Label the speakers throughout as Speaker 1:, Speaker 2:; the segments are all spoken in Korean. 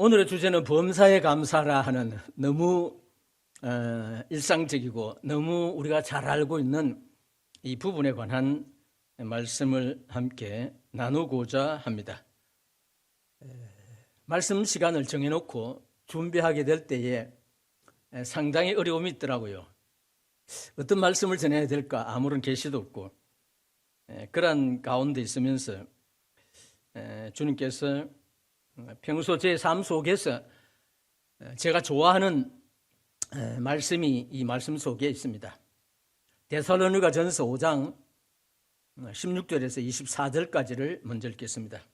Speaker 1: 오늘의 주제는 범사에 감사라 하는 너무 일상적이고 너무 우리가 잘 알고 있는 이 부분에 관한 말씀을 함께 나누고자 합니다. 말씀 시간을 정해놓고 준비하게 될 때에 상당히 어려움이 있더라고요. 어떤 말씀을 전해야 될까 아무런 계시도 없고 그런 가운데 있으면서 주님께서 평소 제 삶 속에서 제가 좋아하는 말씀이 이 말씀 속에 있습니다. 데살로니가 전서 5장 16절에서 24절까지를 먼저 읽겠습니다.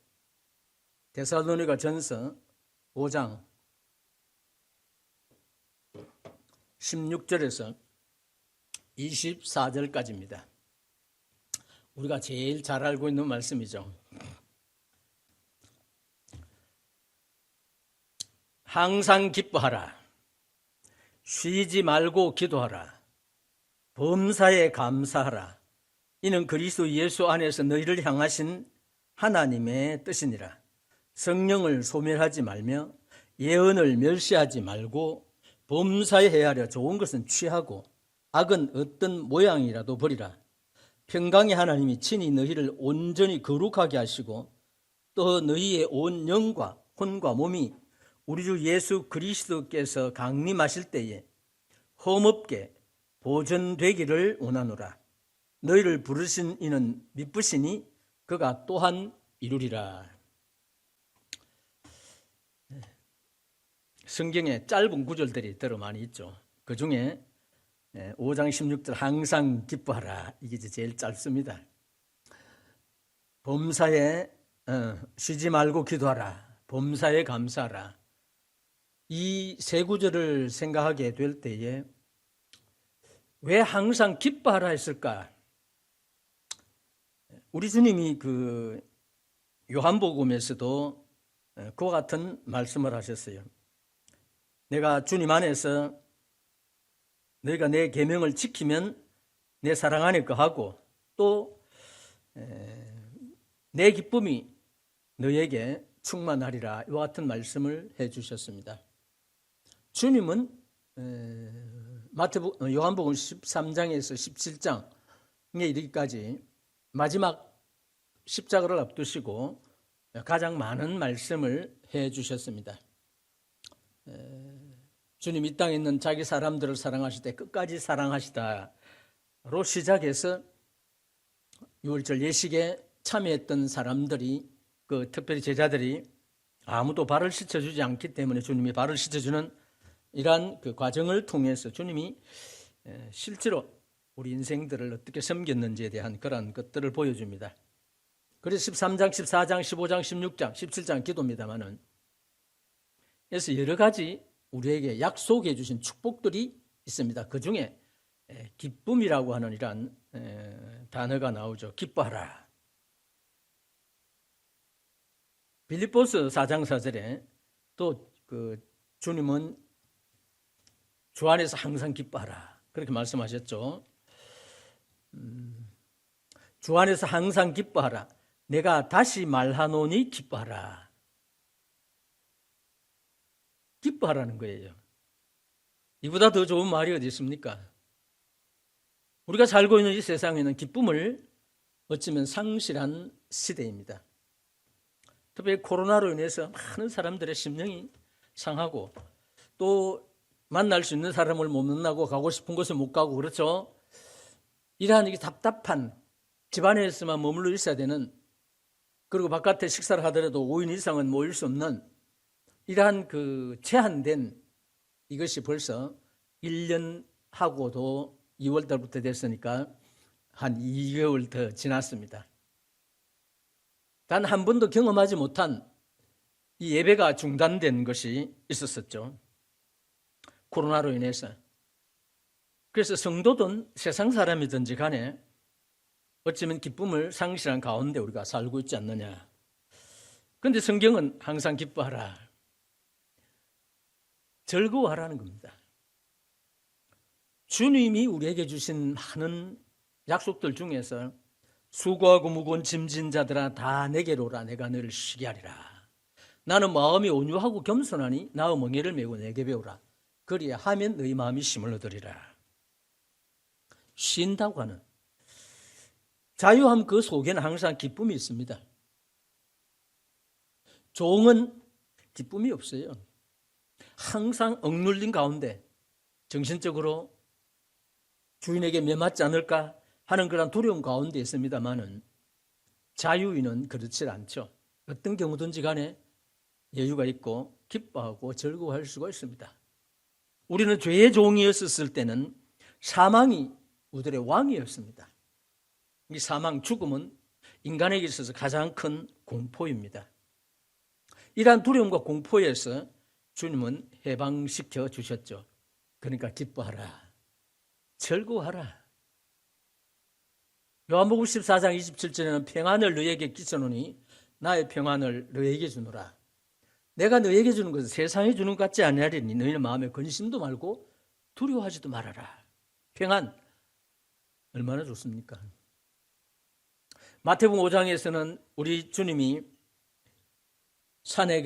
Speaker 1: 데살로니가 전서 5장 16절에서 24절까지입니다. 우리가 제일 잘 알고 있는 말씀이죠. 항상 기뻐하라. 쉬지 말고 기도하라. 범사에 감사하라. 이는 그리스도 예수 안에서 너희를 향하신 하나님의 뜻이니라. 성령을 소멸하지 말며 예언을 멸시하지 말고 범사에 헤아려 좋은 것은 취하고 악은 어떤 모양이라도 버리라. 평강의 하나님이 친히 너희를 온전히 거룩하게 하시고 또 너희의 온 영과 혼과 몸이 우리 주 예수 그리스도께서 강림하실 때에 험없게 보존되기를 원하노라. 너희를 부르신 이는 미쁘시니 그가 또한 이루리라. 성경에 짧은 구절들이 더러 많이 있죠. 그 중에 5장 16절 항상 기뻐하라. 이게 제일 짧습니다. 범사에 쉬지 말고 기도하라. 범사에 감사하라. 이 세 구절을 생각하게 될 때에 왜 항상 기뻐하라 했을까? 우리 주님이 그 요한복음에서도 그와 같은 말씀을 하셨어요. 내가 주님 안에서 너희가 내 계명을 지키면 내 사랑 안에 거하고 또 내 기쁨이 너에게 충만하리라. 이와 같은 말씀을 해 주셨습니다. 주님은 요한복음 13장에서 17장에 이르기까지 마지막 십자가를 앞두시고 가장 많은 말씀을 해 주셨습니다. 주님 이 땅에 있는 자기 사람들을 사랑하실 때 끝까지 사랑하시다로 시작해서 유월절 예식에 참여했던 사람들이 특별히 제자들이 아무도 발을 씻어주지 않기 때문에 주님이 발을 씻어주는 이러한 그 과정을 통해서 주님이 실제로 우리 인생들을 어떻게 섬겼는지에 대한 그런 것들을 보여줍니다. 그래서 13장, 14장, 15장, 16장, 17장 기도입니다만은 그래서 여러 가지 우리에게 약속해 주신 축복들이 있습니다. 그 중에 기쁨이라고 하는 이러한 단어가 나오죠. 기뻐하라. 빌립보서 4장 4절에 또 그 주님은 주 안에서 항상 기뻐하라. 그렇게 말씀하셨죠. 주 안에서 항상 기뻐하라. 내가 다시 말하노니 기뻐하라. 기뻐하라는 거예요. 이보다 더 좋은 말이 어디 있습니까? 우리가 살고 있는 이 세상에는 기쁨을 어쩌면 상실한 시대입니다. 특히 코로나로 인해서 많은 사람들의 심령이 상하고 또 만날 수 있는 사람을 못 만나고 가고 싶은 곳에 못 가고 그렇죠. 이러한 이게 답답한 집안에서만 머물러 있어야 되는 그리고 바깥에 식사를 하더라도 5인 이상은 모일 수 없는 이러한 그 제한된 이것이 벌써 1년하고도 2월 달부터 됐으니까 한 2개월 더 지났습니다. 단 한 번도 경험하지 못한 이 예배가 중단된 것이 있었었죠. 코로나로 인해서. 그래서 성도든 세상 사람이든지 간에 어쩌면 기쁨을 상실한 가운데 우리가 살고 있지 않느냐. 그런데 성경은 항상 기뻐하라. 즐거워하라는 겁니다. 주님이 우리에게 주신 많은 약속들 중에서 수고하고 무거운 짐진 자들아 다 내게로 오라. 내가 너를 쉬게 하리라. 나는 마음이 온유하고 겸손하니 나의 멍에를 메고 내게 배우라. 그리야 하면 너희 마음이 힘을 얻으리라. 쉰다고 하는 자유함 그 속에는 항상 기쁨이 있습니다. 종은 기쁨이 없어요. 항상 억눌린 가운데 정신적으로 주인에게 매맞지 않을까 하는 그런 두려움 가운데 있습니다만은 자유인은 그렇지 않죠. 어떤 경우든지 간에 여유가 있고 기뻐하고 즐거워할 수가 있습니다. 우리는 죄의 종이었을 때는 사망이 우리들의 왕이었습니다. 이 사망, 죽음은 인간에게 있어서 가장 큰 공포입니다. 이러한 두려움과 공포에서 주님은 해방시켜 주셨죠. 그러니까 기뻐하라. 즐거워하라. 요한복음 14장 27절에는 평안을 너희에게 끼쳐놓으니 나의 평안을 너희에게 주노라. 내가 너희에게 주는 것은 세상에 주는 것 같지 아니하리니 너희는 마음에 근심도 말고 두려워하지도 말아라. 평안 얼마나 좋습니까? 마태복음 5장에서는 우리 주님이 산에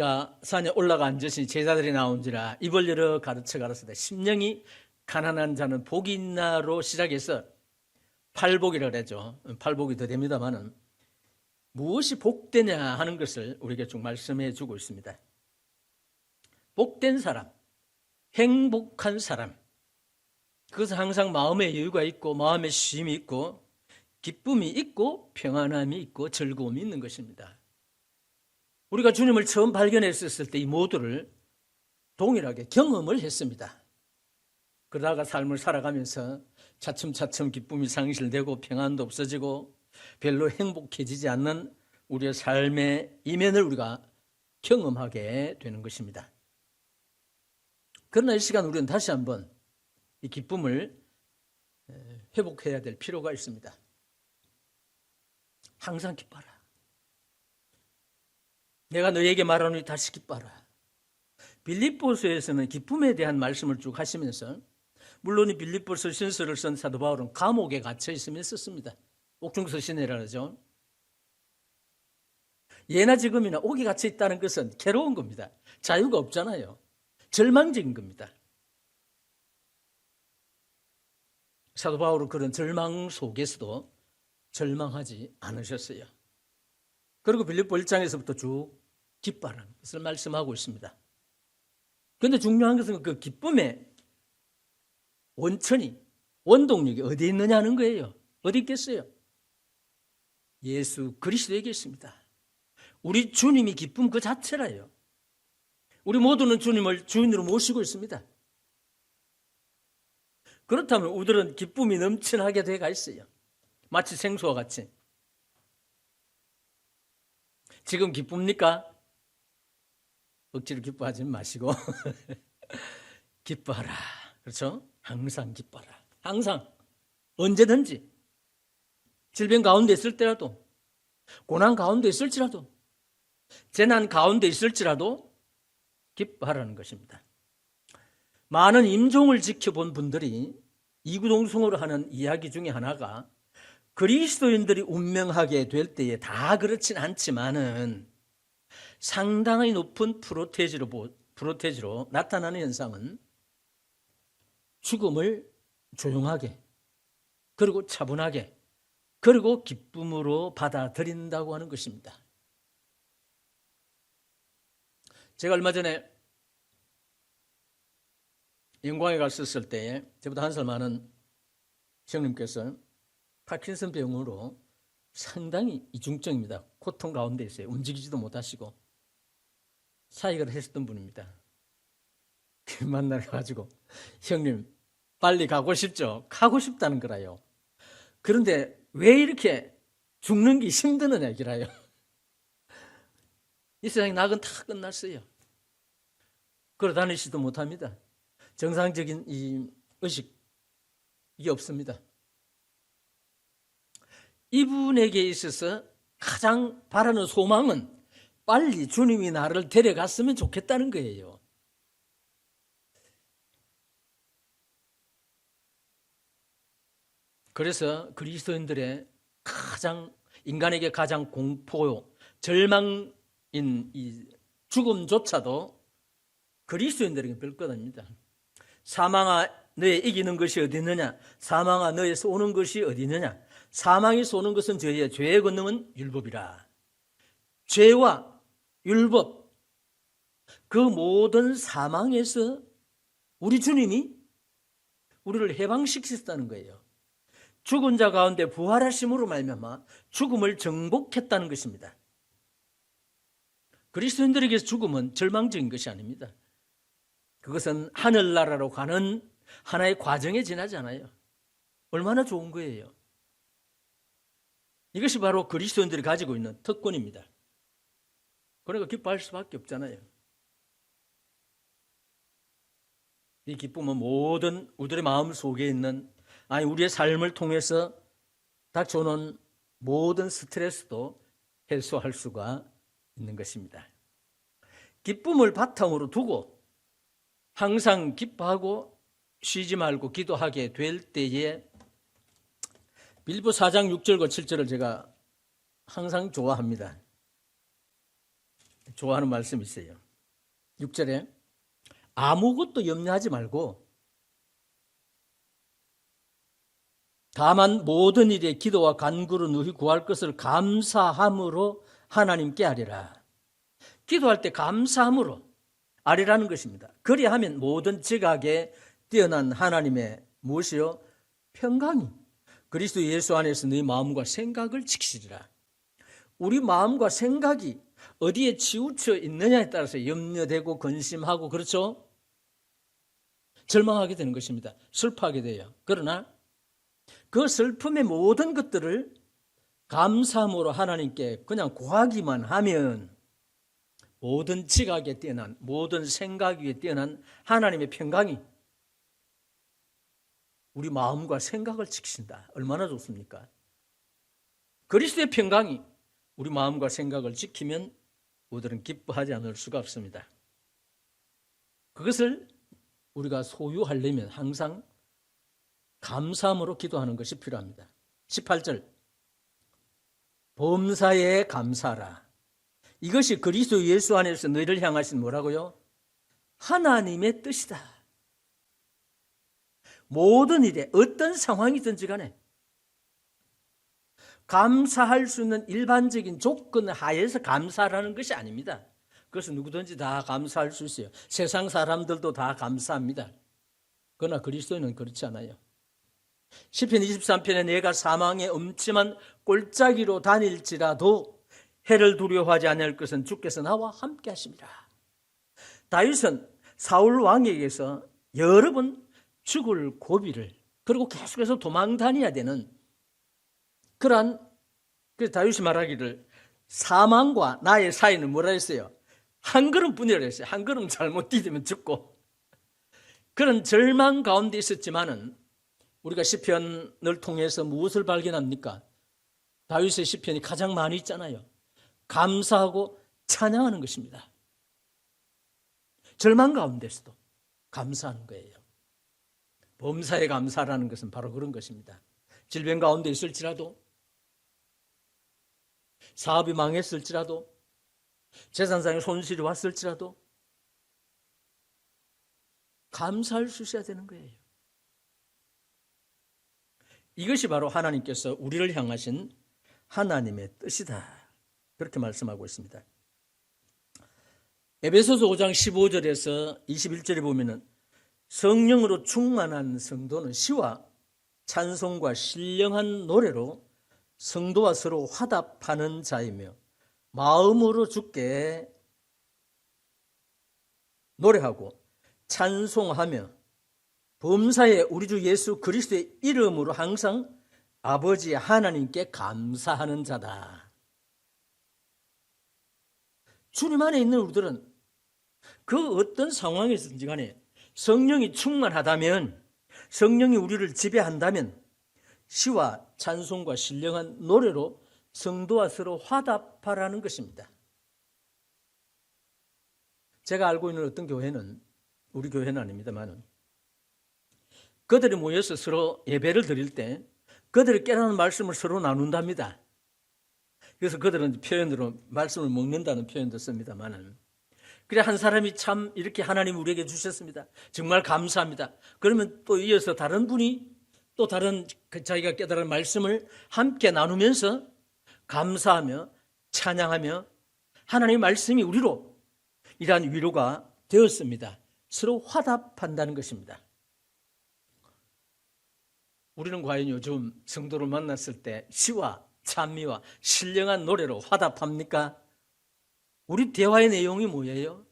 Speaker 1: 올라가 앉으신 제자들이 나온지라 입을 열어 가르쳐 가라사대 심령이 가난한 자는 복이 있나로 시작해서 팔복이라고 그러죠. 팔복이 더 됩니다만은 무엇이 복되냐 하는 것을 우리에게 쭉 말씀해 주고 있습니다. 복된 사람, 행복한 사람, 그것은 항상 마음의 여유가 있고 마음의 쉼이 있고 기쁨이 있고 평안함이 있고 즐거움이 있는 것입니다. 우리가 주님을 처음 발견했을 때 이 모두를 동일하게 경험을 했습니다. 그러다가 삶을 살아가면서 차츰차츰 기쁨이 상실되고 평안도 없어지고 별로 행복해지지 않는 우리의 삶의 이면을 우리가 경험하게 되는 것입니다. 그러나 이 시간 우리는 다시 한번 이 기쁨을 회복해야 될 필요가 있습니다. 항상 기뻐라. 내가 너에게 말하노니 다시 기뻐라. 빌립보서에서는 기쁨에 대한 말씀을 쭉 하시면서 물론 이 빌립보서 신서를 쓴 사도 바울은 감옥에 갇혀 있으며 썼습니다. 옥중서 시내라 그러죠. 예나 지금이나 옥에 갇혀 있다는 것은 괴로운 겁니다. 자유가 없잖아요. 절망적인 겁니다. 사도 바울은 그런 절망 속에서도 절망하지 않으셨어요. 그리고 빌립보 1장에서부터 쭉 기뻐하라는 것을 말씀하고 있습니다. 그런데 중요한 것은 그 기쁨의 원천이, 원동력이 어디에 있느냐는 거예요. 어디 있겠어요? 예수 그리스도에게 있습니다. 우리 주님이 기쁨 그 자체라요. 우리 모두는 주님을 주인으로 모시고 있습니다. 그렇다면 우리들은 기쁨이 넘쳐나게 돼가 있어요. 마치 생수와 같이. 지금 기쁩니까? 억지로 기뻐하지 마시고 기뻐하라. 그렇죠? 항상 기뻐하라. 항상 언제든지 질병 가운데 있을 때라도 고난 가운데 있을지라도 재난 가운데 있을지라도 기뻐하라는 것입니다. 많은 임종을 지켜본 분들이 이구동성으로 하는 이야기 중에 하나가 그리스도인들이 운명하게 될 때에 다 그렇진 않지만은 상당히 높은 프로테지로 나타나는 현상은 죽음을 조용하게 그리고 차분하게 그리고 기쁨으로 받아들인다고 하는 것입니다. 제가 얼마 전에 영광에 갔었을 때에 저보다 한 살 많은 형님께서 파킨슨 병으로 상당히 이중증입니다. 고통 가운데 있어요. 움직이지도 못하시고 사역을 했었던 분입니다. 만나러 가지고 형님 빨리 가고 싶죠? 가고 싶다는 거라요. 그런데 왜 이렇게 죽는 게 힘드느냐 이라요. 이 세상에 낙은 다 끝났어요. 걸어 다니지도 못합니다. 정상적인 이 의식이 없습니다. 이분에게 있어서 가장 바라는 소망은 빨리 주님이 나를 데려갔으면 좋겠다는 거예요. 그래서 그리스도인들의 인간에게 가장 공포요, 절망인 이 죽음조차도 그리스도인들에게 별것 아닙니다. 사망아 너의 이기는 것이 어디 있느냐? 사망아 너에서 오는 것이 어디 있느냐? 사망에서 오는 것은 죄의 권능은 율법이라. 죄와 율법, 그 모든 사망에서 우리 주님이 우리를 해방시켰다는 거예요. 죽은 자 가운데 부활하심으로 말미암아 죽음을 정복했다는 것입니다. 그리스도인들에게서 죽음은 절망적인 것이 아닙니다. 그것은 하늘나라로 가는 하나의 과정에 지나지 않아요. 얼마나 좋은 거예요. 이것이 바로 그리스도인들이 가지고 있는 특권입니다. 그러니까 기뻐할 수밖에 없잖아요. 이 기쁨은 모든 우리들의 마음 속에 있는, 아니 우리의 삶을 통해서 닥쳐오는 모든 스트레스도 해소할 수가 있는 것입니다. 기쁨을 바탕으로 두고 항상 기뻐하고 쉬지 말고 기도하게 될 때에 빌립보 4장 6절과 7절을 제가 항상 좋아합니다. 좋아하는 말씀이 있어요. 6절에 아무것도 염려하지 말고 다만 모든 일에 기도와 간구로 너희 구할 것을 감사함으로 하나님께 아뢰라. 기도할 때 감사함으로 아뢰라는 것입니다. 그리하면 모든 지각에 뛰어난 하나님의 무엇이요? 평강이 그리스도 예수 안에서 너희 마음과 생각을 지키시리라. 우리 마음과 생각이 어디에 치우쳐 있느냐에 따라서 염려되고 근심하고 그렇죠? 절망하게 되는 것입니다. 슬퍼하게 돼요. 그러나 그 슬픔의 모든 것들을 감사함으로 하나님께 그냥 구하기만 하면 모든 지각에 뛰어난, 모든 생각 위에 뛰어난 하나님의 평강이 우리 마음과 생각을 지키신다. 얼마나 좋습니까? 그리스도의 평강이 우리 마음과 생각을 지키면 우리들은 기뻐하지 않을 수가 없습니다. 그것을 우리가 소유하려면 항상 감사함으로 기도하는 것이 필요합니다. 18절 범사에 감사하라. 이것이 그리스도 예수 안에서 너희를 향하신 뭐라고요? 하나님의 뜻이다. 모든 일에 어떤 상황이든지 간에 감사할 수 있는 일반적인 조건 하에서 감사라는 것이 아닙니다. 그것은 누구든지 다 감사할 수 있어요. 세상 사람들도 다 감사합니다. 그러나 그리스도인은 그렇지 않아요. 시편 23편에 내가 사망의 음침한 골짜기로 다닐지라도 해를 두려워하지 않을 것은 주께서 나와 함께 하심이라. 다윗은 사울 왕에게서 여러 번 죽을 고비를 그리고 계속해서 도망 다녀야 되는 그러한 다윗이 말하기를 사망과 나의 사이는 뭐라 했어요? 한 걸음뿐이라 했어요. 한 걸음 잘못 디디면 죽고 그런 절망 가운데 있었지만은 우리가 시편을 통해서 무엇을 발견합니까? 다윗의 시편이 가장 많이 있잖아요. 감사하고 찬양하는 것입니다. 절망 가운데서도 감사하는 거예요. 범사에 감사라는 것은 바로 그런 것입니다. 질병 가운데 있을지라도 사업이 망했을지라도 재산상의 손실이 왔을지라도 감사할 수 있어야 되는 거예요. 이것이 바로 하나님께서 우리를 향하신 하나님의 뜻이다. 그렇게 말씀하고 있습니다. 에베소서 5장 15절에서 21절에 보면은 성령으로 충만한 성도는 시와 찬송과 신령한 노래로 성도와 서로 화답하는 자이며 마음으로 주께 노래하고 찬송하며 범사에 우리 주 예수 그리스도의 이름으로 항상 아버지 하나님께 감사하는 자다. 주님 안에 있는 우리들은 그 어떤 상황에서든지 간에 성령이 충만하다면, 성령이 우리를 지배한다면 시와 찬송과 신령한 노래로 성도와 서로 화답하라는 것입니다. 제가 알고 있는 어떤 교회는, 우리 교회는 아닙니다만, 그들이 모여서 서로 예배를 드릴 때 그들이 깨닫는 말씀을 서로 나눈답니다. 그래서 그들은 표현으로 말씀을 먹는다는 표현도 씁니다만, 그래 한 사람이 참 이렇게 하나님 우리에게 주셨습니다. 정말 감사합니다. 그러면 또 이어서 다른 분이 또 다른 자기가 깨달은 말씀을 함께 나누면서 감사하며 찬양하며 하나님의 말씀이 우리로 이러한 위로가 되었습니다. 서로 화답한다는 것입니다. 우리는 과연 요즘 성도를 만났을 때 시와 찬미와 신령한 노래로 화답합니까? 우리 대화의 내용이 뭐예요?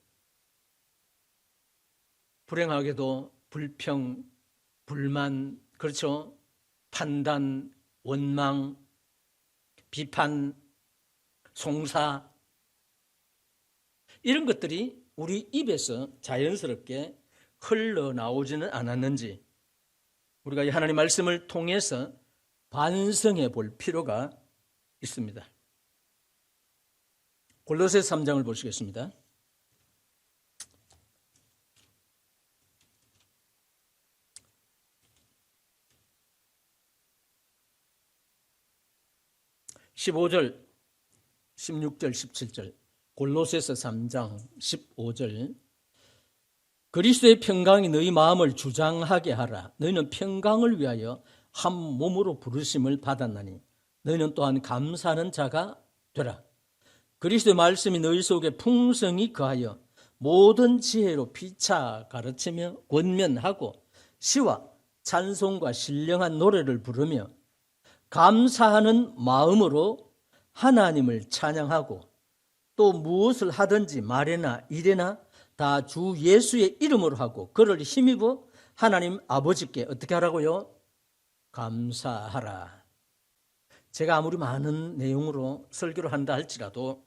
Speaker 1: 불행하게도 불평, 불만, 그렇죠? 판단, 원망, 비판, 송사 이런 것들이 우리 입에서 자연스럽게 흘러나오지는 않았는지 우리가 이 하나님 말씀을 통해서 반성해 볼 필요가 있습니다. 골로새서 3장을 보시겠습니다. (15절) 16절 17절 골로새서 3장 15절 그리스도의 평강이 너희 마음을 주장하게 하라. 너희는 평강을 위하여 한 몸으로 부르심을 받았나니 너희는 또한 감사하는 자가 되라. 그리스도의 말씀이 너희 속에 풍성히 거하여 모든 지혜로 피차 가르치며 권면하고 시와 찬송과 신령한 노래를 부르며 감사하는 마음으로 하나님을 찬양하고 또 무엇을 하든지 말이나 일이나 다 주 예수의 이름으로 하고 그를 힘입어 하나님 아버지께 어떻게 하라고요? 감사하라. 제가 아무리 많은 내용으로 설교를 한다 할지라도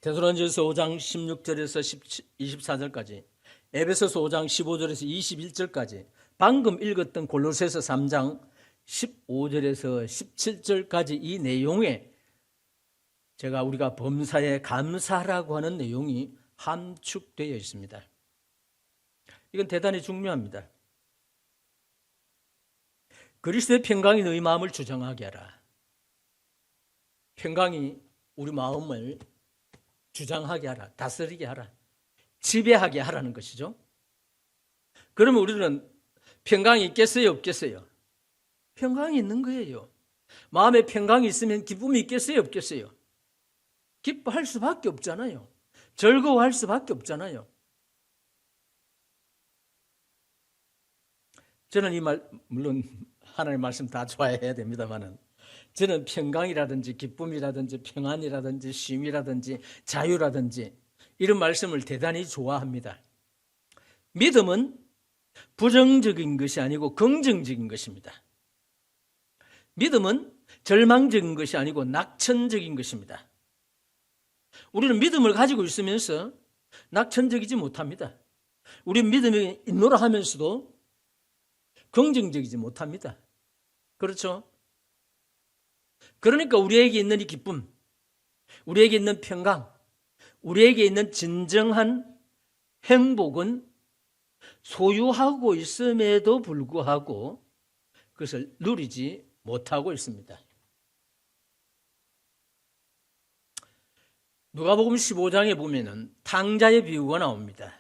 Speaker 1: 데살로니가서 5장 16절에서 24절까지 에베소서 5장 15절에서 21절까지 방금 읽었던 골로새서 3장 15절에서 17절까지 이 내용에 우리가 범사에 감사라고 하는 내용이 함축되어 있습니다. 이건 대단히 중요합니다. 그리스도의 평강이 너희 마음을 주장하게 하라. 평강이 우리 마음을 주장하게 하라, 다스리게 하라, 지배하게 하라는 것이죠. 그러면 우리는 평강이 있겠어요, 없겠어요? 평강이 있는 거예요. 마음에 평강이 있으면 기쁨이 있겠어요, 없겠어요? 기뻐할 수밖에 없잖아요. 즐거워할 수밖에 없잖아요. 저는 물론 하나님의 말씀 다 좋아해야 됩니다만은 저는 평강이라든지 기쁨이라든지 평안이라든지 쉼이라든지 자유라든지 이런 말씀을 대단히 좋아합니다. 믿음은 부정적인 것이 아니고 긍정적인 것입니다. 믿음은 절망적인 것이 아니고 낙천적인 것입니다. 우리는 믿음을 가지고 있으면서 낙천적이지 못합니다. 우리는 믿음이 있노라 하면서도 긍정적이지 못합니다. 그렇죠? 그러니까 우리에게 있는 이 기쁨, 우리에게 있는 평강, 우리에게 있는 진정한 행복은 소유하고 있음에도 불구하고 그것을 누리지 못하고 있습니다. 누가복음 15장에 보면은 탕자의 비유가 나옵니다.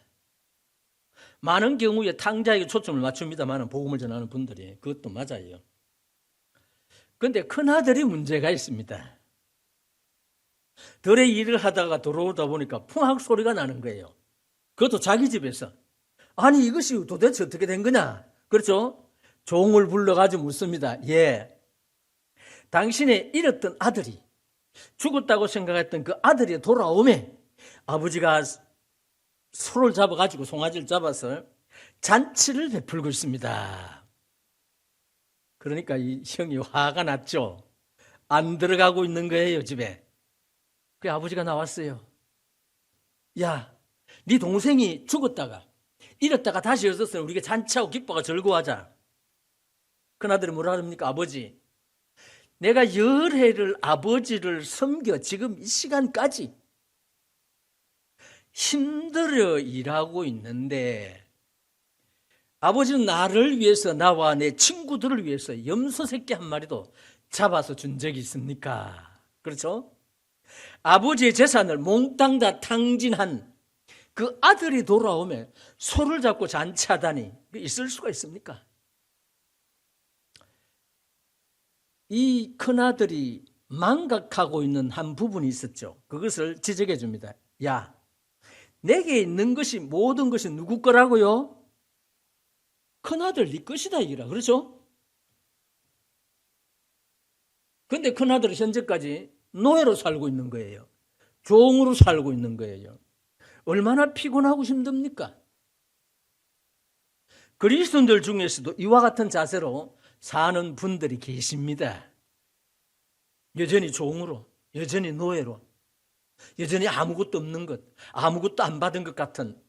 Speaker 1: 많은 경우에 탕자에게 초점을 맞춥니다만 복음을 전하는 분들이 그것도 맞아요. 그런데 큰아들이 문제가 있습니다. 덜의 일을 하다가 돌아오다 보니까 풍악 소리가 나는 거예요. 그것도 자기 집에서. 아니 이것이 도대체 어떻게 된 거냐? 그렇죠? 종을 불러가지고 묻습니다. 예, 당신의 잃었던 아들이 죽었다고 생각했던 그 아들이 돌아오매 아버지가 소를 잡아가지고 송아지를 잡아서 잔치를 베풀고 있습니다. 그러니까 이 형이 화가 났죠. 안 들어가고 있는 거예요, 집에. 그 아버지가 나왔어요. 야, 네 동생이 죽었다가 잃었다가 다시 얻었으니 우리가 잔치하고 기뻐가 즐거워하자. 큰아들이 뭐라 합니까? 아버지, 내가 열해를 아버지를 섬겨 지금 이 시간까지 힘들어 일하고 있는데 아버지는 나를 위해서 나와 내 친구들을 위해서 염소 새끼 한 마리도 잡아서 준 적이 있습니까? 그렇죠? 아버지의 재산을 몽땅 다 탕진한 그 아들이 돌아오면 소를 잡고 잔치하다니 있을 수가 있습니까? 이 큰아들이 망각하고 있는 한 부분이 있었죠. 그것을 지적해 줍니다. 야, 내게 있는 것이 모든 것이 누구 거라고요? 큰아들 네 것이다 이기라. 그렇죠? 근데 큰아들은 현재까지 노예로 살고 있는 거예요. 종으로 살고 있는 거예요. 얼마나 피곤하고 힘듭니까? 그리스도인들 중에서도 이와 같은 자세로 사는 분들이 계십니다. 여전히 종으로, 여전히 노예로, 여전히 아무것도 없는 것, 아무것도 안 받은 것 같은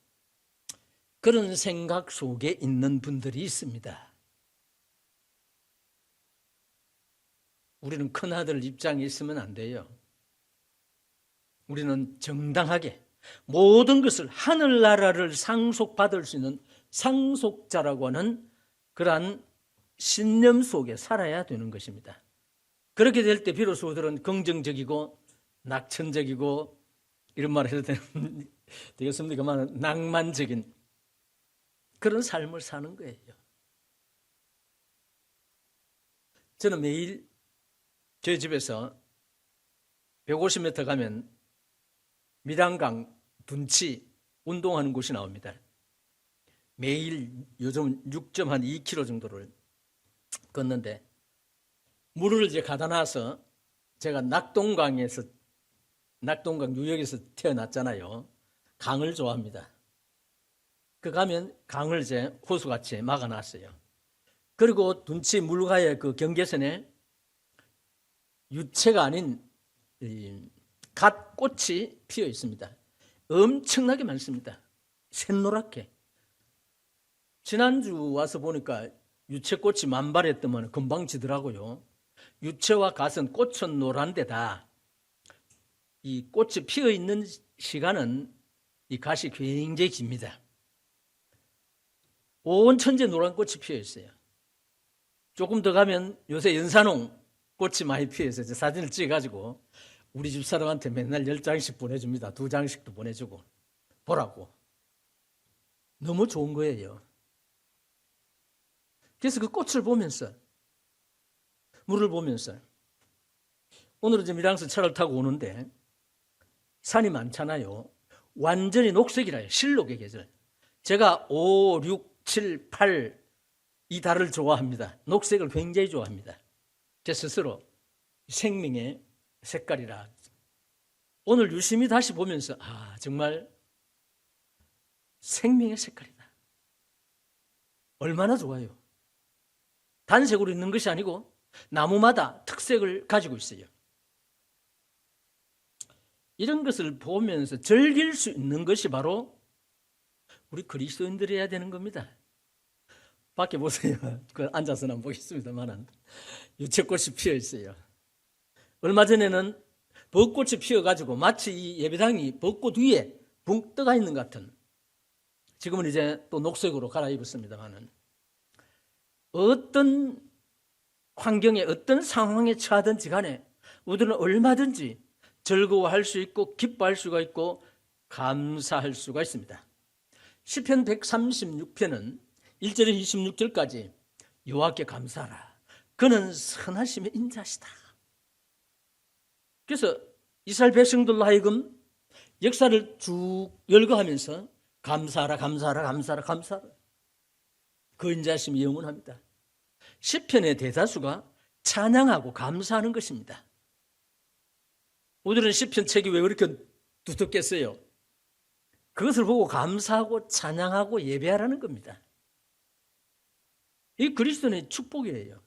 Speaker 1: 그런 생각 속에 있는 분들이 있습니다. 우리는 큰아들 입장에 있으면 안 돼요. 우리는 정당하게 모든 것을 하늘나라를 상속받을 수 있는 상속자라고 하는 그러한 신념 속에 살아야 되는 것입니다. 그렇게 될 때 비로소 그들은 긍정적이고 낙천적이고 이런 말을 해도 되겠습니까만 낭만적인 그런 삶을 사는 거예요. 저는 매일 저희 집에서 150m 가면 밀양강 둔치 운동하는 곳이 나옵니다. 매일 요즘 6.2km 정도를 걷는데 물을 이제 가다 놔서 제가 낙동강 유역에서 태어났잖아요. 강을 좋아합니다. 그 가면 강을 이제 호수같이 막아놨어요. 그리고 둔치 물가의 그 경계선에 유채가 아닌 갓꽃이 피어 있습니다. 엄청나게 많습니다. 샛노랗게. 지난주 와서 보니까 유채꽃이 만발했더만 금방 지더라고요. 유채와 갓은 꽃은 노란데다 이 꽃이 피어 있는 시간은 이 갓이 굉장히 깁니다. 온 천지에 노란 꽃이 피어 있어요. 조금 더 가면 요새 연산홍 꽃이 많이 피어 있어요. 사진을 찍어가지고 우리 집 사람한테 맨날 10장씩 보내줍니다. 2장씩도 보내주고 보라고. 너무 좋은 거예요. 그래서 그 꽃을 보면서 물을 보면서 오늘은 이제 밀양서 차를 타고 오는데 산이 많잖아요. 완전히 녹색이라 해요. 실록의 계절. 제가 5, 6, 7, 8 이 달을 좋아합니다. 녹색을 굉장히 좋아합니다. 제 스스로 생명의 색깔이라. 오늘 유심히 다시 보면서 정말 생명의 색깔이다. 얼마나 좋아요. 단색으로 있는 것이 아니고 나무마다 특색을 가지고 있어요. 이런 것을 보면서 즐길 수 있는 것이 바로 우리 그리스도인들이 해야 되는 겁니다. 밖에 보세요. 앉아서는 안 보겠습니다만 유채꽃이 피어 있어요. 얼마 전에는 벚꽃이 피어가지고 마치 이 예배당이 벚꽃 위에 붕 떠가 있는 것 같은, 지금은 이제 또 녹색으로 갈아입었습니다만 어떤 환경에 어떤 상황에 처하든지 간에 우리는 얼마든지 즐거워할 수 있고 기뻐할 수가 있고 감사할 수가 있습니다. 시편 136편은 1절에서 26절까지 여호와께 감사하라. 그는 선하심의 인자시다. 그래서 이스라엘 백성들로 하여금 역사를 쭉 열거하면서 감사하라, 감사하라, 감사하라, 감사하라. 그 인자심이 영원합니다. 시편의 대다수가 찬양하고 감사하는 것입니다. 오늘은 시편 책이 왜 그렇게 두텁겠어요? 그것을 보고 감사하고 찬양하고 예배하라는 겁니다. 이 그리스도의 축복이에요.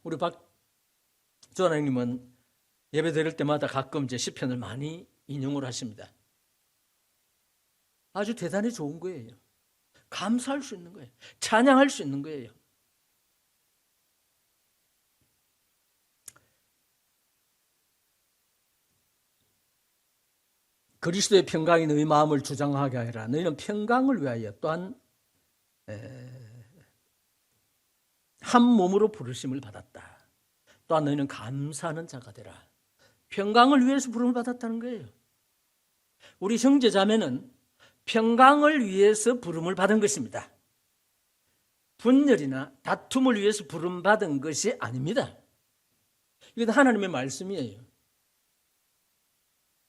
Speaker 1: 우리 박조하나님은 예배 드릴 때마다 가끔 제 시편을 많이 인용을 하십니다. 아주 대단히 좋은 거예요. 감사할 수 있는 거예요. 찬양할 수 있는 거예요. 그리스도의 평강이 너희 마음을 주장하게 하라. 너희는 평강을 위하여 또한 한 몸으로 부르심을 받았다. 또한 너희는 감사하는 자가 되라. 평강을 위해서 부름을 받았다는 거예요. 우리 형제 자매는 평강을 위해서 부름을 받은 것입니다. 분열이나 다툼을 위해서 부름받은 것이 아닙니다. 이건 하나님의 말씀이에요.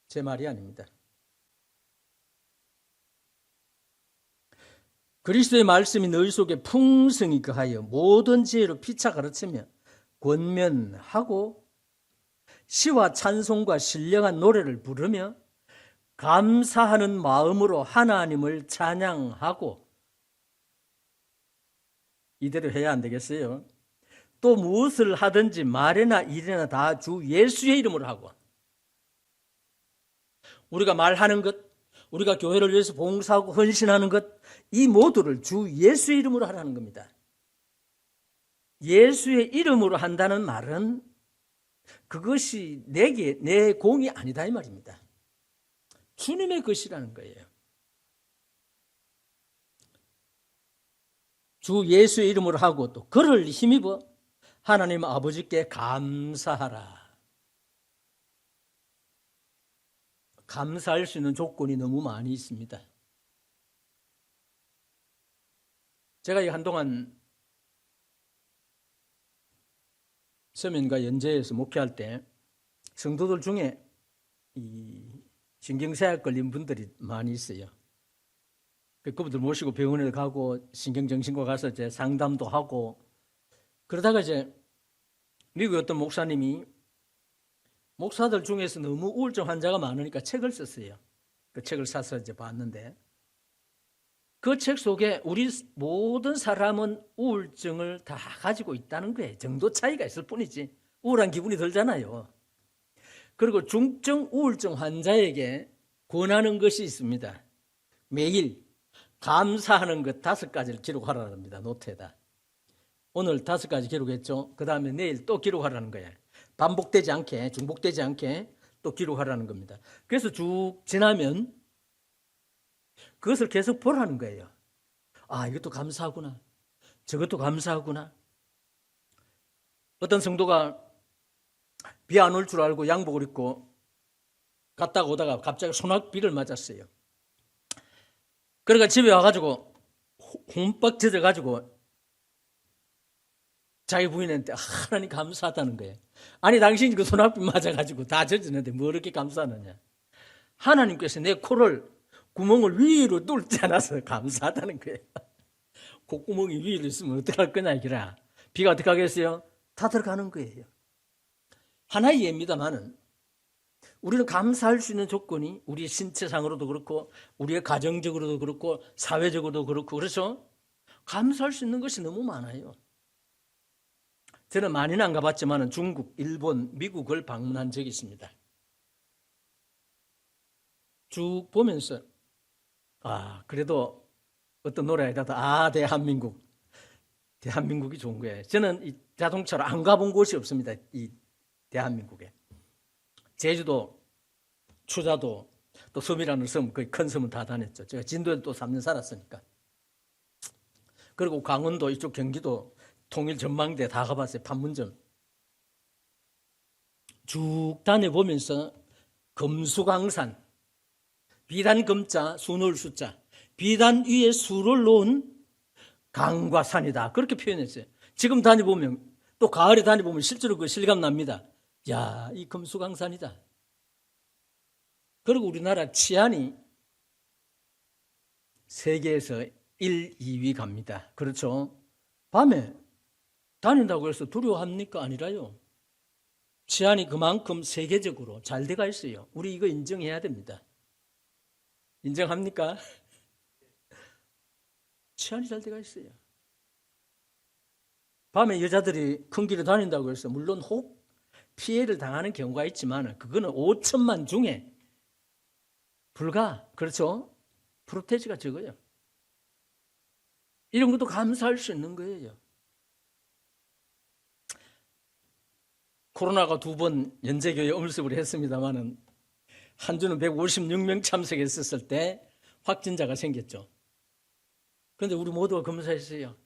Speaker 1: 제 말이 아닙니다. 그리스도의 말씀이 너희 속에 풍성히 거하여 모든 지혜로 피차 가르치며 권면하고 시와 찬송과 신령한 노래를 부르며 감사하는 마음으로 하나님을 찬양하고, 이대로 해야 안 되겠어요? 또 무엇을 하든지 말이나 일이나 다 주 예수의 이름으로 하고, 우리가 말하는 것, 우리가 교회를 위해서 봉사하고 헌신하는 것, 이 모두를 주 예수의 이름으로 하라는 겁니다. 예수의 이름으로 한다는 말은 그것이 내 공이 아니다 이 말입니다. 주님의 것이라는 거예요. 주 예수의 이름으로 하고 또 그를 힘입어 하나님 아버지께 감사하라. 감사할 수 있는 조건이 너무 많이 있습니다. 제가 한동안 서면과 연재에서 목회할 때 성도들 중에 이 신경쇠약 걸린 분들이 많이 있어요. 그분들 모시고 병원에 가고 신경정신과 가서 이제 상담도 하고, 그러다가 이제 미국의 어떤 목사님이 목사들 중에서 너무 우울증 환자가 많으니까 책을 썼어요. 그 책을 사서 이제 봤는데, 그 책 속에 우리 모든 사람은 우울증을 다 가지고 있다는 거예요. 정도 차이가 있을 뿐이지 우울한 기분이 들잖아요. 그리고 중증 우울증 환자에게 권하는 것이 있습니다. 매일 감사하는 것 5가지를 기록하라는 겁니다. 노트에다. 오늘 5가지 기록했죠. 그 다음에 내일 또 기록하라는 거예요. 반복되지 않게, 중복되지 않게 또 기록하라는 겁니다. 그래서 쭉 지나면 그것을 계속 보라는 거예요. 아, 이것도 감사하구나. 저것도 감사하구나. 어떤 성도가 비 안 올 줄 알고 양복을 입고 갔다가 오다가 갑자기 소낙비를 맞았어요. 그러니까 집에 와가지고 홈빡 젖어가지고 자기 부인한테 하나님 감사하다는 거예요. 아니, 당신이 그 소낙비 맞아가지고 다 젖었는데 뭐 이렇게 감사하느냐. 하나님께서 내 코를 구멍을 위로 뚫지 않아서 감사하다는 거예요. 콧구멍이 위로 있으면 어떡할 거냐 이기라. 비가 어떻게 하겠어요? 다 들어가는 거예요. 하나의 예입니다만은 우리는 감사할 수 있는 조건이 우리의 신체상으로도 그렇고 우리의 가정적으로도 그렇고 사회적으로도 그렇고, 그렇죠? 감사할 수 있는 것이 너무 많아요. 저는 많이는 안 가봤지만 중국, 일본, 미국을 방문한 적이 있습니다. 쭉 보면서 그래도 어떤 노래에다가 대한민국이 좋은 거예요. 저는 이 자동차로 안 가본 곳이 없습니다. 이 대한민국에. 제주도, 추자도, 또 섬이라는 섬, 거의 큰 섬은 다 다녔죠. 제가 진도에 또 3년 살았으니까. 그리고 강원도, 이쪽 경기도, 통일 전망대 다 가봤어요. 판문점. 쭉 다녀보면서 금수강산, 비단 금자, 수 놓을 숫자, 비단 위에 수를 놓은 강과 산이다. 그렇게 표현했어요. 지금 다녀보면, 또 가을에 다녀보면 실제로 그 실감 납니다. 야, 이 금수강산이다. 그리고 우리나라 치안이 세계에서 1, 2위 갑니다. 그렇죠? 밤에 다닌다고 해서 두려워합니까? 아니라요. 치안이 그만큼 세계적으로 잘 돼가 있어요. 우리 이거 인정해야 됩니다. 인정합니까? 치안이 잘 돼가 있어요. 밤에 여자들이 큰 길에 다닌다고 해서 물론 혹 피해를 당하는 경우가 있지만 그거는 5천만 중에 불과, 그렇죠? 프로테지가 적어요. 이런 것도 감사할 수 있는 거예요. 코로나가 2번 연재교회 엄습을 했습니다만은 한 주는 156명 참석했었을 때 확진자가 생겼죠. 그런데 우리 모두가 검사했어요.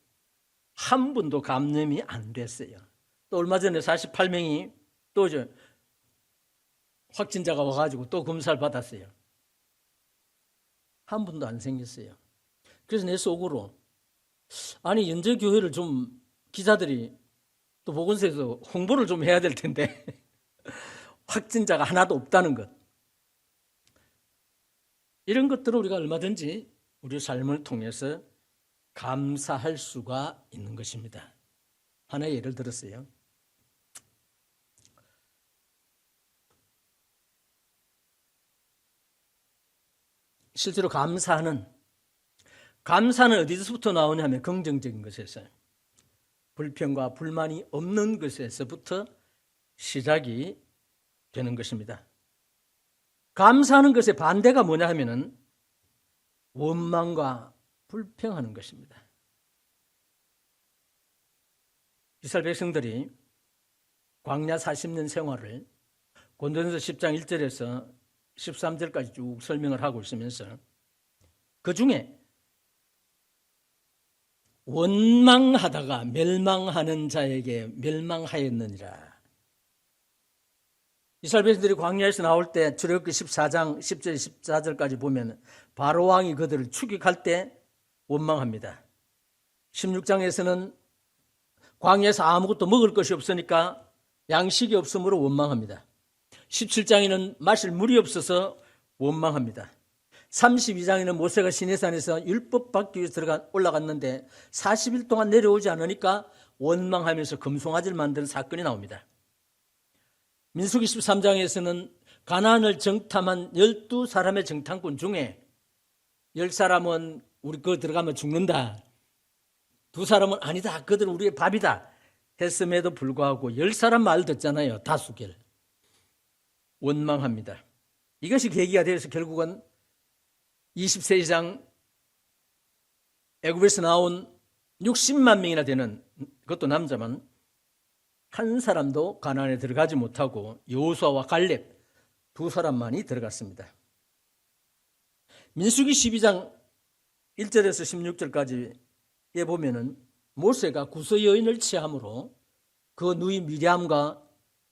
Speaker 1: 한 분도 감염이 안 됐어요. 또 얼마 전에 48명이 또 확진자가 와가지고 또 검사를 받았어요. 한 분도 안 생겼어요. 그래서 내 속으로 아니 연재교회를 좀 기자들이 또 보건소에서 홍보를 좀 해야 될 텐데 확진자가 하나도 없다는 것. 이런 것들을 우리가 얼마든지 우리 삶을 통해서 감사할 수가 있는 것입니다. 하나의 예를 들었어요. 실제로 감사는 어디서부터 나오냐면 긍정적인 것에서, 불평과 불만이 없는 것에서부터 시작이 되는 것입니다. 감사하는 것의 반대가 뭐냐 하면은 원망과 불평하는 것입니다. 이스라엘 백성들이 광야 40년 생활을 고린도전서 10장 1절에서 13절까지 쭉 설명을 하고 있으면서 그 중에 원망하다가 멸망하는 자에게 멸망하였느니라. 이스라엘 백성들이 광야에서 나올 때 출애굽기 14장 10절 14절까지 보면 바로 왕이 그들을 추격할 때 원망합니다. 16장에서는 광야에서 아무것도 먹을 것이 없으니까 양식이 없으므로 원망합니다. 17장에는 마실 물이 없어서 원망합니다. 32장에는 모세가 시내산에서 율법 받기 위해서 올라갔는데 40일 동안 내려오지 않으니까 원망하면서 금송아지를 만드는 사건이 나옵니다. 민수기 13장에서는 가나안을 정탐한 12사람의 정탐꾼 중에 10사람은 우리 그거 들어가면 죽는다, 2사람은 아니다, 그들은 우리의 밥이다 했음에도 불구하고 10사람 말 듣잖아요. 다수결. 원망합니다. 이것이 계기가 되어서 결국은 20세 이상 애굽에서 나온 60만 명이나 되는, 그것도 남자만, 한 사람도 가나안에 들어가지 못하고 여호수아와 갈렙 2사람만이 들어갔습니다. 민수기 12장 1절에서 16절까지에 보면은 모세가 구서 여인을 취함으로 그 누이 미리암과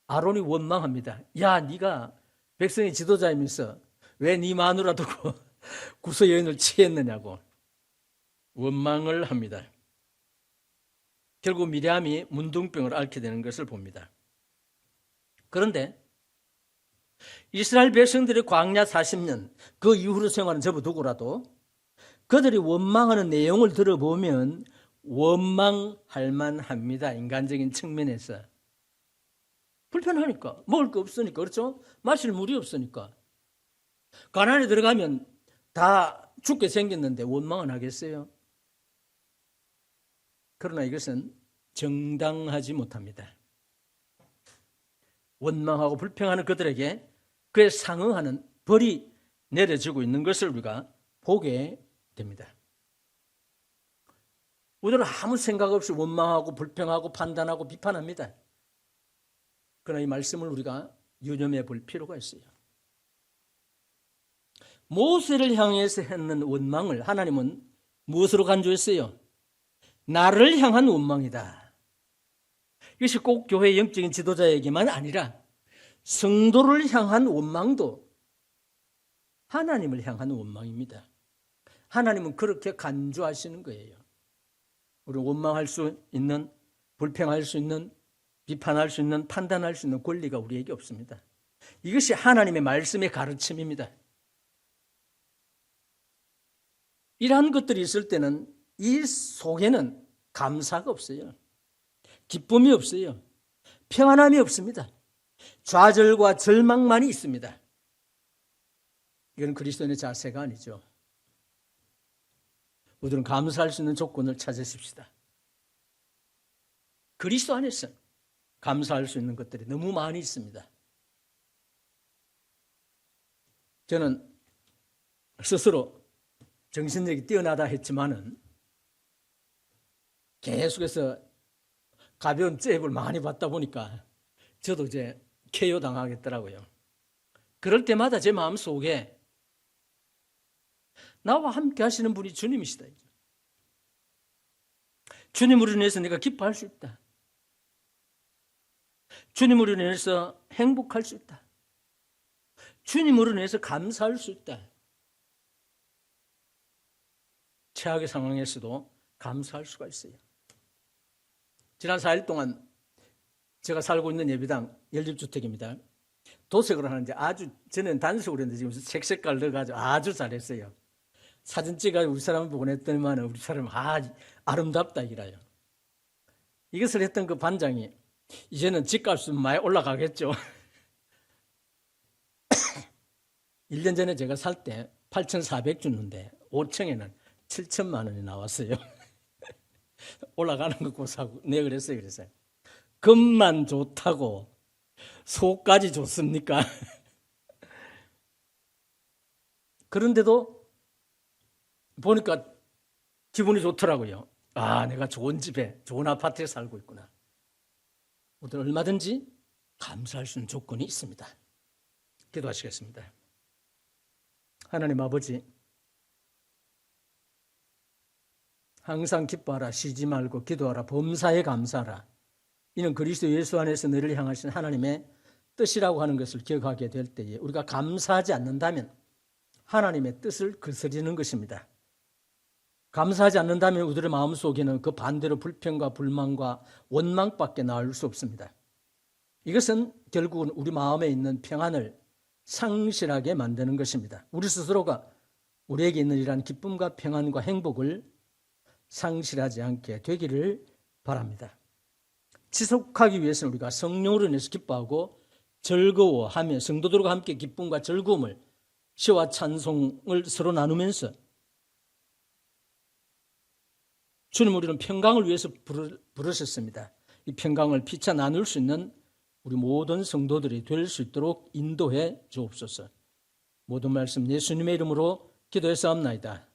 Speaker 1: 아론이 원망합니다. 야, 네가 백성의 지도자이면서 왜 네 마누라 두고 구서 여인을 취했느냐고 원망을 합니다. 결국 미리암이 문둥병을 앓게 되는 것을 봅니다. 그런데 이스라엘 백성들의 광야 40년 그 이후로 생활은 접어두고라도 그들이 원망하는 내용을 들어보면 원망할 만합니다. 인간적인 측면에서. 불편하니까, 먹을 거 없으니까, 그렇죠? 마실 물이 없으니까. 가나안에 들어가면 다 죽게 생겼는데 원망은 하겠어요? 그러나 이것은 정당하지 못합니다. 원망하고 불평하는 그들에게 그에 상응하는 벌이 내려지고 있는 것을 우리가 보게 됩니다. 우리는 아무 생각 없이 원망하고 불평하고 판단하고 비판합니다. 그러나 이 말씀을 우리가 유념해 볼 필요가 있어요. 모세를 향해서 했는 원망을 하나님은 무엇으로 간주했어요? 나를 향한 원망이다. 이것이 꼭 교회의 영적인 지도자에게만 아니라 성도를 향한 원망도 하나님을 향한 원망입니다. 하나님은 그렇게 간주하시는 거예요. 우리는 원망할 수 있는, 불평할 수 있는, 비판할 수 있는, 판단할 수 있는 권리가 우리에게 없습니다. 이것이 하나님의 말씀의 가르침입니다. 이러한 것들이 있을 때는 이 속에는 감사가 없어요. 기쁨이 없어요. 평안함이 없습니다. 좌절과 절망만이 있습니다. 이건 그리스도인의 자세가 아니죠. 우리는 감사할 수 있는 조건을 찾으십시다. 그리스도 안에서 감사할 수 있는 것들이 너무 많이 있습니다. 저는 스스로 정신력이 뛰어나다 했지만은 계속해서 가벼운 잽을 많이 받다 보니까 저도 이제 KO 당하겠더라고요. 그럴 때마다 제 마음속에 나와 함께 하시는 분이 주님이시다. 주님으로 인해서 내가 기뻐할 수 있다. 주님으로 인해서 행복할 수 있다. 주님으로 인해서 감사할 수 있다. 최악의 상황에서도 감사할 수가 있어요. 지난 4일 동안 제가 살고 있는 예배당 연립주택입니다. 도색을 하는데 아주 전에는 단색으로 했는데 지금 색 색깔 넣어가지고 아주 잘했어요. 사진 찍어 우리 사람을 보냈더니만 우리 사람 아름답다 이라요. 이것을 했던 그 반장이 이제는 집값은 많이 올라가겠죠. 1년 전에 제가 살 때 8,400 줬는데 5층에는 7천만 원이 나왔어요. 올라가는 거 고사고 네 그랬어요. 그래서 금만 좋다고 소까지 좋습니까? 그런데도 보니까 기분이 좋더라고요. 아, 내가 좋은 집에 좋은 아파트에 살고 있구나. 모두 얼마든지 감사할 수 있는 조건이 있습니다. 기도하시겠습니다. 하나님 아버지, 항상 기뻐하라, 쉬지 말고 기도하라, 범사에 감사하라. 이는 그리스도 예수 안에서 너를 향하신 하나님의 뜻이라고 하는 것을 기억하게 될 때에 우리가 감사하지 않는다면 하나님의 뜻을 거스르는 것입니다. 감사하지 않는다면 우리의 마음속에는 그 반대로 불평과 불만과 원망밖에 나올 수 없습니다. 이것은 결국은 우리 마음에 있는 평안을 상실하게 만드는 것입니다. 우리 스스로가 우리에게 있는 이러한 기쁨과 평안과 행복을 상실하지 않게 되기를 바랍니다. 지속하기 위해서는 우리가 성령으로 인해서 기뻐하고 즐거워하며 성도들과 함께 기쁨과 즐거움을 시와 찬송을 서로 나누면서 주님 우리는 평강을 위해서 부르셨습니다. 이 평강을 피차 나눌 수 있는 우리 모든 성도들이 될 수 있도록 인도해 주옵소서. 모든 말씀 예수님의 이름으로 기도했사옵나이다.